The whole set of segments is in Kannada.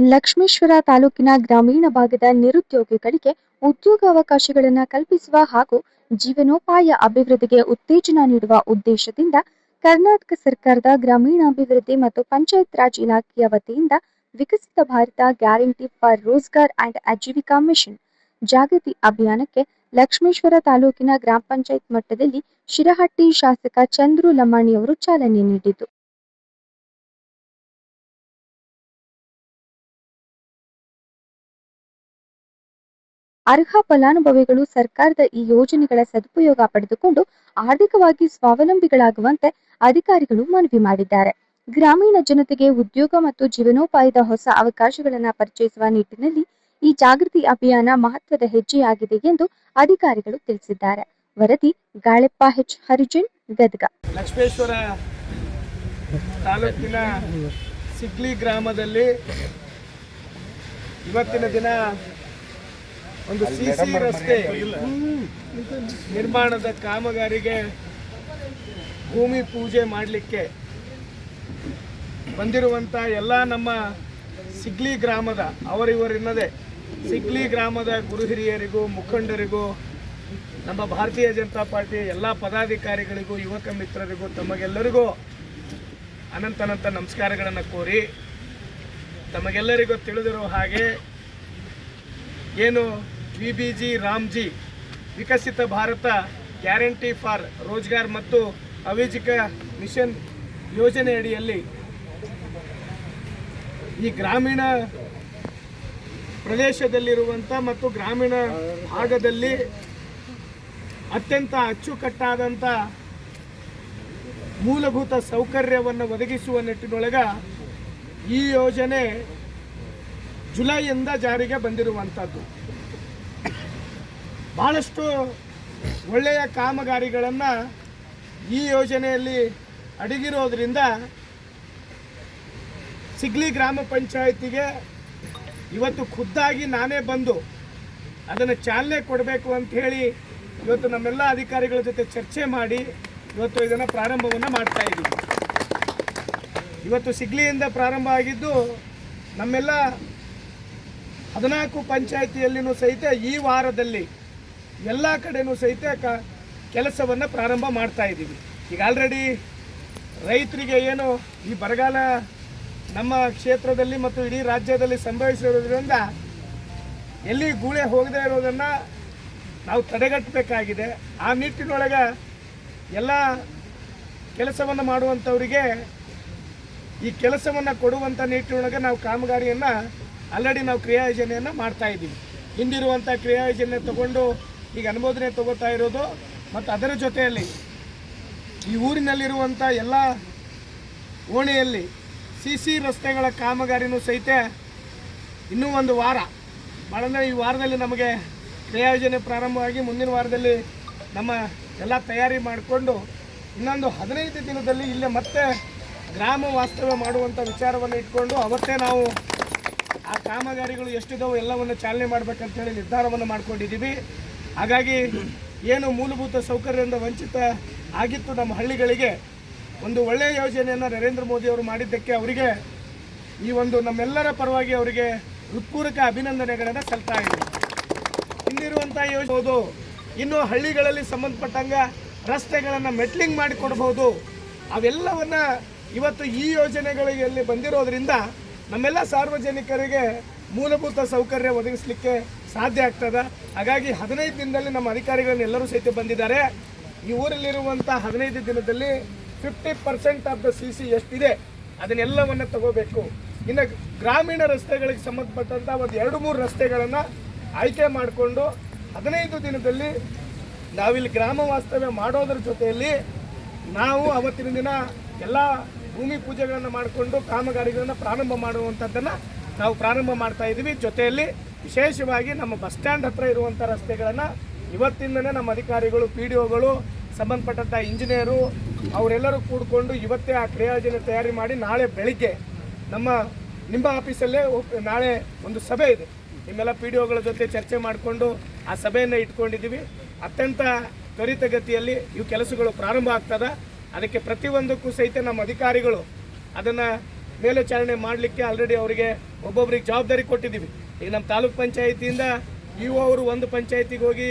ಲಕ್ಷ್ಮೇಶ್ವರ ತಾಲೂಕಿನ ಗ್ರಾಮೀಣ ಭಾಗದ ನಿರುದ್ಯೋಗಿಗಳಿಗೆ ಉದ್ಯೋಗಾವಕಾಶಗಳನ್ನು ಕಲ್ಪಿಸುವ ಹಾಗೂ ಜೀವನೋಪಾಯ ಅಭಿವೃದ್ಧಿಗೆ ಉತ್ತೇಜನ ನೀಡುವ ಉದ್ದೇಶದಿಂದ ಕರ್ನಾಟಕ ಸರ್ಕಾರದ ಗ್ರಾಮೀಣಾಭಿವೃದ್ಧಿ ಮತ್ತು ಪಂಚಾಯತ್ ರಾಜ್ ಇಲಾಖೆಯ ವತಿಯಿಂದ Viksit Bharat guarantee for Rozgar and Ajeevika mission ಜಾಗೃತಿ ಅಭಿಯಾನಕ್ಕೆ ಲಕ್ಷ್ಮೇಶ್ವರ ತಾಲೂಕಿನ ಗ್ರಾಮ ಪಂಚಾಯತ್ ಮಟ್ಟದಲ್ಲಿ ಶಿರಹಟ್ಟಿ ಶಾಸಕ ಚಂದ್ರು ಲಮಾಣಿಯವರು ಚಾಲನೆ ನೀಡಿದರು. ಅರ್ಹ ಫಲಾನುಭವಿಗಳು ಸರ್ಕಾರದ ಈ ಯೋಜನೆಗಳ ಸದುಪಯೋಗ ಪಡೆದುಕೊಂಡು ಆರ್ಥಿಕವಾಗಿ ಸ್ವಾವಲಂಬಿಗಳಾಗುವಂತೆ ಅಧಿಕಾರಿಗಳು ಮನವಿ ಮಾಡಿದ್ದಾರೆ. ಗ್ರಾಮೀಣ ಜನತೆಗೆ ಉದ್ಯೋಗ ಮತ್ತು ಜೀವನೋಪಾಯದ ಹೊಸ ಅವಕಾಶಗಳನ್ನು ಪರಿಚಯಿಸುವ ನಿಟ್ಟಿನಲ್ಲಿ ಈ ಜಾಗೃತಿ ಅಭಿಯಾನ ಮಹತ್ವದ ಹೆಜ್ಜೆಯಾಗಿದೆ ಎಂದು ಅಧಿಕಾರಿಗಳು ತಿಳಿಸಿದ್ದಾರೆ. ವರದಿ ಗಾಳೆಪ್ಪ ಎಚ್ ಹರಿಜನ್, ಗದಗ. ಲಕ್ಷ್ಮೇಶ್ವರ ತಾಲೂಕಿನ ಸಿಗ್ಲಿ ಗ್ರಾಮದಲ್ಲಿ ಇವತ್ತಿನ ದಿನ ಒಂದು ಸಿಸಿ ರಸ್ತೆ ನಿರ್ಮಾಣದ ಕಾಮಗಾರಿಗೆ ಭೂಮಿ ಪೂಜೆ ಮಾಡಲಿಕ್ಕೆ ಬಂದಿರುವಂಥ ಎಲ್ಲ ನಮ್ಮ ಸಿಗ್ಲಿ ಗ್ರಾಮದ ಅವರಿವರೆನ್ನದೇ ಸಿಗ್ಲಿ ಗ್ರಾಮದ ಗುರು ಹಿರಿಯರಿಗೂ ಮುಖಂಡರಿಗೂ ನಮ್ಮ ಭಾರತೀಯ ಜನತಾ ಪಾರ್ಟಿಯ ಎಲ್ಲ ಪದಾಧಿಕಾರಿಗಳಿಗೂ ಯುವಕ ಮಿತ್ರರಿಗೂ ತಮಗೆಲ್ಲರಿಗೂ ಅನಂತ ನಮಸ್ಕಾರಗಳನ್ನು ಕೋರಿ, ತಮಗೆಲ್ಲರಿಗೂ ತಿಳಿದಿರೋ ಹಾಗೆ ಏನು VBG Ramji Viksit Bharat guarantee for Rozgar ಮತ್ತು ಆಜೀವಿಕಾ ಮಿಷನ್ ಯೋಜನೆ ಅಡಿಯಲ್ಲಿ ಈ ಗ್ರಾಮೀಣ ಪ್ರದೇಶದಲ್ಲಿರುವಂಥ ಮತ್ತು ಗ್ರಾಮೀಣ ಭಾಗದಲ್ಲಿ ಅತ್ಯಂತ ಅಚ್ಚುಕಟ್ಟಾದಂಥ ಮೂಲಭೂತ ಸೌಕರ್ಯವನ್ನು ಒದಗಿಸುವ ನಿಟ್ಟಿನೊಳಗೆ ಈ ಯೋಜನೆ ಜುಲೈಯಿಂದ ಜಾರಿಗೆ ಬಂದಿರುವಂಥದ್ದು. ಭಾಳಷ್ಟು ಒಳ್ಳೆಯ ಕಾಮಗಾರಿಗಳನ್ನು ಈ ಯೋಜನೆಯಲ್ಲಿ ಅಡಗಿರೋದ್ರಿಂದ ಸಿಗ್ಲಿ ಗ್ರಾಮ ಪಂಚಾಯಿತಿಗೆ ಇವತ್ತು ಖುದ್ದಾಗಿ ನಾನೇ ಬಂದು ಅದನ್ನು ಚಾಲನೆ ಕೊಡಬೇಕು ಅಂತ ಹೇಳಿ ಇವತ್ತು ನಮ್ಮೆಲ್ಲ ಅಧಿಕಾರಿಗಳ ಜೊತೆ ಚರ್ಚೆ ಮಾಡಿ ಇವತ್ತು ಇದನ್ನು ಪ್ರಾರಂಭವನ್ನು ಮಾಡ್ತಾ ಇದ್ದೀವಿ. ಇವತ್ತು ಸಿಗ್ಲಿಯಿಂದ ಪ್ರಾರಂಭ ಆಗಿದ್ದು ನಮ್ಮೆಲ್ಲ 14 ಪಂಚಾಯಿತಿಯಲ್ಲಿನೂ ಸಹಿತ ಈ ವಾರದಲ್ಲಿ ಎಲ್ಲ ಕಡೆನೂ ಸಹಿತ ಕೆಲಸವನ್ನು ಪ್ರಾರಂಭ ಮಾಡ್ತಾ ಇದ್ದೀವಿ. ಈಗ ಆಲ್ರೆಡಿ ರೈತರಿಗೆ ಏನು ಈ ಬರಗಾಲ ನಮ್ಮ ಕ್ಷೇತ್ರದಲ್ಲಿ ಮತ್ತು ಇಡೀ ರಾಜ್ಯದಲ್ಲಿ ಸಂಭವಿಸಿರೋದ್ರಿಂದ ಎಲ್ಲಿ ಗೂಳೆ ಹೋಗದೇ ಇರೋದನ್ನು ನಾವು ತಡೆಗಟ್ಟಬೇಕಾಗಿದೆ. ಆ ನಿಟ್ಟಿನೊಳಗೆ ಎಲ್ಲ ಕೆಲಸವನ್ನು ಮಾಡುವಂಥವರಿಗೆ ಈ ಕೆಲಸವನ್ನು ಕೊಡುವಂಥ ನಿಟ್ಟಿನೊಳಗೆ ನಾವು ಕಾಮಗಾರಿಯನ್ನು ಆಲ್ರೆಡಿ ನಾವು ಕ್ರಿಯಾಯೋಜನೆಯನ್ನು ಮಾಡ್ತಾ ಇದ್ದೀವಿ. ಹಿಂದಿರುವಂಥ ಕ್ರಿಯಾಯೋಜನೆ ತಗೊಂಡು ಈಗ ಅನುಮೋದನೆ ತಗೋತಾ ಇರೋದು ಮತ್ತು ಅದರ ಜೊತೆಯಲ್ಲಿ ಈ ಊರಿನಲ್ಲಿರುವಂಥ ಎಲ್ಲ ಓಣಿಯಲ್ಲಿ ಸಿಸಿ ರಸ್ತೆಗಳ ಕಾಮಗಾರಿನೂ ಸಹಿತ ಇನ್ನೂ ಒಂದು ವಾರ ಭಾಳಂದರೆ ಈ ವಾರದಲ್ಲಿ ನಮಗೆ ಕ್ರಿಯಾಯೋಜನೆ ಪ್ರಾರಂಭವಾಗಿ ಮುಂದಿನ ವಾರದಲ್ಲಿ ನಮ್ಮ ಎಲ್ಲ ತಯಾರಿ ಮಾಡಿಕೊಂಡು ಇನ್ನೊಂದು 15 ದಿನದಲ್ಲಿ ಇಲ್ಲೇ ಮತ್ತೆ ಗ್ರಾಮ ವಾಸ್ತವ್ಯ ಮಾಡುವಂಥ ವಿಚಾರವನ್ನು ಇಟ್ಕೊಂಡು ಅವತ್ತೇ ನಾವು ಆ ಕಾಮಗಾರಿಗಳು ಎಷ್ಟಿದಾವೆ ಎಲ್ಲವನ್ನು ಚಾಲನೆ ಮಾಡಬೇಕಂತೇಳಿ ನಿರ್ಧಾರವನ್ನು ಮಾಡ್ಕೊಂಡಿದ್ದೀವಿ. ಹಾಗಾಗಿ ಏನು ಮೂಲಭೂತ ಸೌಕರ್ಯದಿಂದ ವಂಚಿತ ಆಗಿತ್ತು ನಮ್ಮ ಹಳ್ಳಿಗಳಿಗೆ ಒಂದು ಒಳ್ಳೆಯ ಯೋಜನೆಯನ್ನು ನರೇಂದ್ರ ಮೋದಿ ಅವರು ಮಾಡಿದ್ದಕ್ಕೆ ಅವರಿಗೆ ಈ ಒಂದು ನಮ್ಮೆಲ್ಲರ ಪರವಾಗಿ ಅವರಿಗೆ ಹೃತ್ಪೂರ್ವಕ ಅಭಿನಂದನೆಗಳನ್ನು ಸಲ್ತಾ ಇದ್ದೀವಿ. ಹಿಂದಿರುವಂಥ ಯೋಜನೆ ಇನ್ನು ಹಳ್ಳಿಗಳಲ್ಲಿ ಸಂಬಂಧಪಟ್ಟಂಗೆ ರಸ್ತೆಗಳನ್ನು ಮೆಟ್ಲಿಂಗ್ ಮಾಡಿಕೊಡ್ಬೋದು. ಅವೆಲ್ಲವನ್ನು ಇವತ್ತು ಈ ಯೋಜನೆಗಳಿಗೆ ಬಂದಿರೋದ್ರಿಂದ ನಮ್ಮೆಲ್ಲ ಸಾರ್ವಜನಿಕರಿಗೆ ಮೂಲಭೂತ ಸೌಕರ್ಯ ಒದಗಿಸಲಿಕ್ಕೆ ಸಾಧ್ಯ ಆಗ್ತದೆ. ಹಾಗಾಗಿ 15 ದಿನದಲ್ಲಿ ನಮ್ಮ ಅಧಿಕಾರಿಗಳನ್ನೆಲ್ಲರೂ ಸಹಿತ ಬಂದಿದ್ದಾರೆ. ಈ ಊರಲ್ಲಿರುವಂಥ 15 ದಿನದಲ್ಲಿ 50% ಆಫ್ ದ CC ಎಷ್ಟಿದೆ ಅದನ್ನೆಲ್ಲವನ್ನು ತಗೋಬೇಕು. ಇನ್ನು ಗ್ರಾಮೀಣ ರಸ್ತೆಗಳಿಗೆ ಸಂಬಂಧಪಟ್ಟಂಥ ಒಂದು 2-3 ರಸ್ತೆಗಳನ್ನು ಆಯ್ಕೆ ಮಾಡಿಕೊಂಡು 15 ದಿನದಲ್ಲಿ ನಾವಿಲ್ಲಿ ಗ್ರಾಮ ವಾಸ್ತವ್ಯ ಮಾಡೋದ್ರ ಜೊತೆಯಲ್ಲಿ ನಾವು ಅವತ್ತಿನ ದಿನ ಎಲ್ಲ ಭೂಮಿ ಪೂಜೆಗಳನ್ನು ಮಾಡಿಕೊಂಡು ಕಾಮಗಾರಿಗಳನ್ನು ಪ್ರಾರಂಭ ಮಾಡುವಂಥದ್ದನ್ನು ನಾವು ಪ್ರಾರಂಭ ಮಾಡ್ತಾ ಇದ್ದೀವಿ. ಜೊತೆಯಲ್ಲಿ ವಿಶೇಷವಾಗಿ ನಮ್ಮ ಬಸ್ ಸ್ಟ್ಯಾಂಡ್ ಹತ್ರ ಇರುವಂಥ ರಸ್ತೆಗಳನ್ನು ಇವತ್ತಿಂದನೇ ನಮ್ಮ ಅಧಿಕಾರಿಗಳು PDOಗಳು ಸಂಬಂಧಪಟ್ಟಂಥ ಇಂಜಿನಿಯರು ಅವರೆಲ್ಲರೂ ಕೂಡಿಕೊಂಡು ಇವತ್ತೇ ಆ ಕ್ರಿಯಾಯೋಜನೆ ತಯಾರಿ ಮಾಡಿ ನಾಳೆ ಬೆಳಿಗ್ಗೆ ನಿಮ್ಮ ಆಫೀಸಲ್ಲೇ ನಾಳೆ ಒಂದು ಸಭೆ ಇದೆ. ನಿಮ್ಮೆಲ್ಲ PDOಗಳ ಜೊತೆ ಚರ್ಚೆ ಮಾಡಿಕೊಂಡು ಆ ಸಭೆಯನ್ನು ಇಟ್ಕೊಂಡಿದ್ದೀವಿ. ಅತ್ಯಂತ ತ್ವರಿತಗತಿಯಲ್ಲಿ ಇವು ಕೆಲಸಗಳು ಪ್ರಾರಂಭ ಆಗ್ತದೆ. ಅದಕ್ಕೆ ಪ್ರತಿಯೊಂದಕ್ಕೂ ಸಹಿತ ನಮ್ಮ ಅಧಿಕಾರಿಗಳು ಅದನ್ನು ಮೇಲ್ವಿಚಾರಣೆ ಮಾಡಲಿಕ್ಕೆ ಆಲ್ರೆಡಿ ಅವರಿಗೆ ಒಬ್ಬೊಬ್ಬರಿಗೆ ಜವಾಬ್ದಾರಿ ಕೊಟ್ಟಿದ್ದೀವಿ. ಈಗ ನಮ್ಮ ತಾಲೂಕ್ ಪಂಚಾಯಿತಿಯಿಂದ ಇಒ ಅವರು ಒಂದು ಪಂಚಾಯಿತಿಗೆ ಹೋಗಿ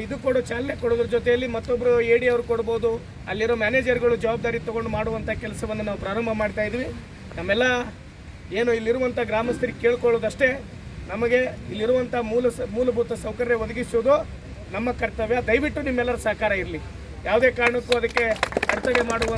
ಇದು ಕೊಡೋ ಚಾಲನೆ ಕೊಡೋದ್ರ ಜೊತೆಯಲ್ಲಿ ಮತ್ತೊಬ್ಬರು AD ಅವರು ಕೊಡ್ಬೋದು, ಅಲ್ಲಿರೋ ಮ್ಯಾನೇಜರ್ಗಳು ಜವಾಬ್ದಾರಿ ತೊಗೊಂಡು ಮಾಡುವಂಥ ಕೆಲಸವನ್ನು ನಾವು ಪ್ರಾರಂಭ ಮಾಡ್ತಾ ಇದ್ವಿ. ನಮ್ಮೆಲ್ಲ ಏನು ಇಲ್ಲಿರುವಂಥ ಗ್ರಾಮಸ್ಥರಿಗೆ ಕೇಳ್ಕೊಳ್ಳೋದಷ್ಟೇ, ನಮಗೆ ಇಲ್ಲಿರುವಂಥ ಮೂಲಭೂತ ಸೌಕರ್ಯ ಒದಗಿಸೋದು ನಮ್ಮ ಕರ್ತವ್ಯ. ದಯವಿಟ್ಟು ನಿಮ್ಮೆಲ್ಲರ ಸಹಕಾರ ಇರಲಿ. ಯಾವುದೇ ಕಾರಣಕ್ಕೂ ಅದಕ್ಕೆ ಕರ್ತವ್ಯ ಮಾಡುವಂಥ